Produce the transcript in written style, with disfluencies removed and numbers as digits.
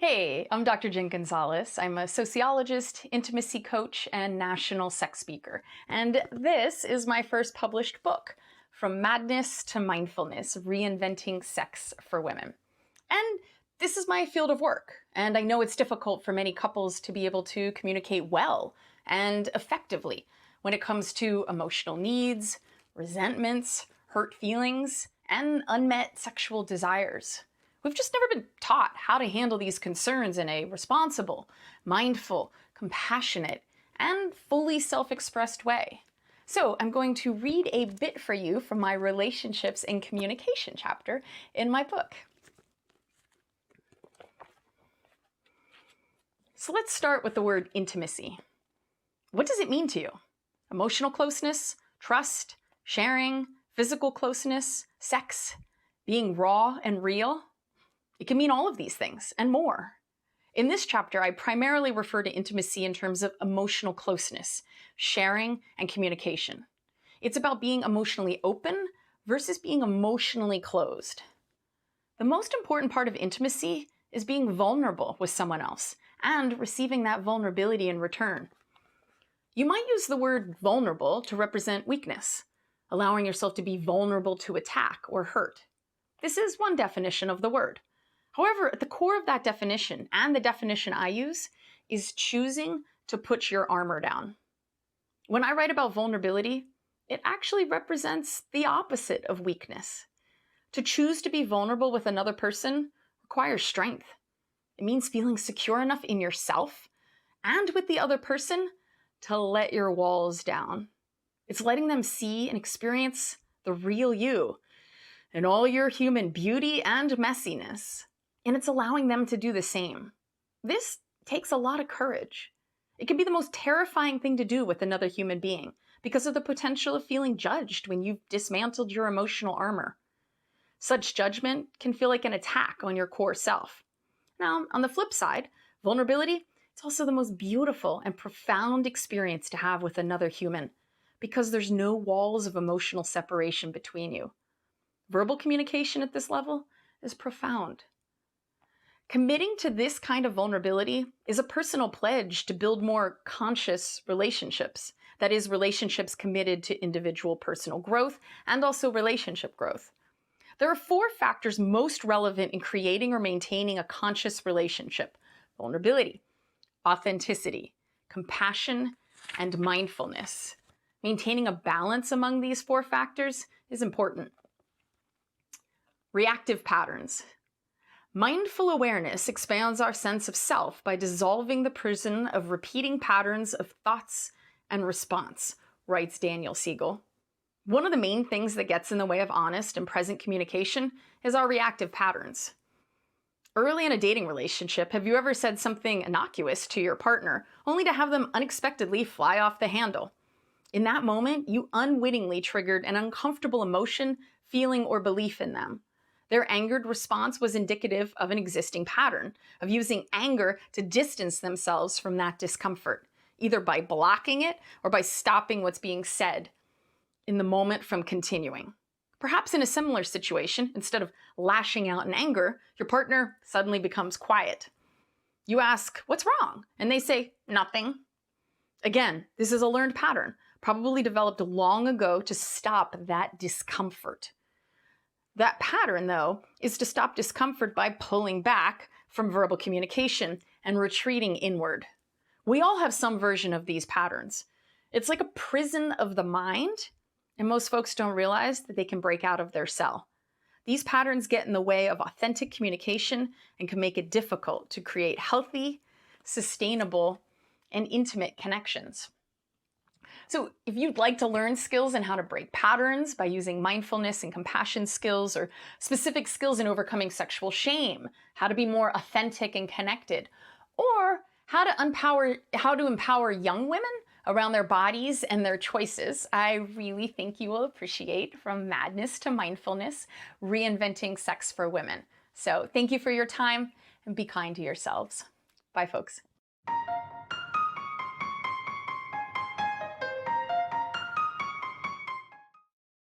Hey, I'm Dr. Gunsaullus. I'm a sociologist, intimacy coach, and national sex speaker. And this is my first published book, From Madness to Mindfulness, Reinventing Sex for Women. And this is my field of work. And I know it's difficult for many couples to be able to communicate well and effectively when it comes to emotional needs, resentments, hurt feelings, and unmet sexual desires. We've just never been taught how to handle these concerns in a responsible, mindful, compassionate, and fully self-expressed way. So I'm going to read a bit for you from my relationships and communication chapter in my book. So let's start with the word intimacy. What does it mean to you? Emotional closeness, trust, sharing, physical closeness, sex, being raw and real? It can mean all of these things and more. In this chapter, I primarily refer to intimacy in terms of emotional closeness, sharing, and communication. It's about being emotionally open versus being emotionally closed. The most important part of intimacy is being vulnerable with someone else and receiving that vulnerability in return. You might use the word vulnerable to represent weakness, allowing yourself to be vulnerable to attack or hurt. This is one definition of the word. However, at the core of that definition, and the definition I use, is choosing to put your armor down. When I write about vulnerability, it actually represents the opposite of weakness. To choose to be vulnerable with another person requires strength. It means feeling secure enough in yourself and with the other person to let your walls down. It's letting them see and experience the real you and all your human beauty and messiness. And it's allowing them to do the same. This takes a lot of courage. It can be the most terrifying thing to do with another human being because of the potential of feeling judged when you've dismantled your emotional armor. Such judgment can feel like an attack on your core self. Now, on the flip side, vulnerability, it's also the most beautiful and profound experience to have with another human because there's no walls of emotional separation between you. Verbal communication at this level is profound. Committing to this kind of vulnerability is a personal pledge to build more conscious relationships. That is, relationships committed to individual personal growth and also relationship growth. There are 4 factors most relevant in creating or maintaining a conscious relationship: vulnerability, authenticity, compassion, and mindfulness. Maintaining a balance among these 4 factors is important. Reactive patterns. Mindful awareness expands our sense of self by dissolving the prison of repeating patterns of thoughts and response, writes Daniel Siegel. One of the main things that gets in the way of honest and present communication is our reactive patterns. Early in a dating relationship, have you ever said something innocuous to your partner only to have them unexpectedly fly off the handle? In that moment, you unwittingly triggered an uncomfortable emotion, feeling, or belief in them. Their angered response was indicative of an existing pattern of using anger to distance themselves from that discomfort, either by blocking it or by stopping what's being said in the moment from continuing. Perhaps in a similar situation, instead of lashing out in anger, your partner suddenly becomes quiet. You ask, "What's wrong?" And they say, "Nothing." Again, this is a learned pattern, probably developed long ago to stop that discomfort. That pattern, though, is to stop discomfort by pulling back from verbal communication and retreating inward. We all have some version of these patterns. It's like a prison of the mind, and most folks don't realize that they can break out of their cell. These patterns get in the way of authentic communication and can make it difficult to create healthy, sustainable, and intimate connections. So if you'd like to learn skills in how to break patterns by using mindfulness and compassion skills, or specific skills in overcoming sexual shame, how to be more authentic and connected, or how to empower young women around their bodies and their choices, I really think you will appreciate From Madness to Mindfulness, Reinventing Sex for Women. So thank you for your time and be kind to yourselves. Bye, folks.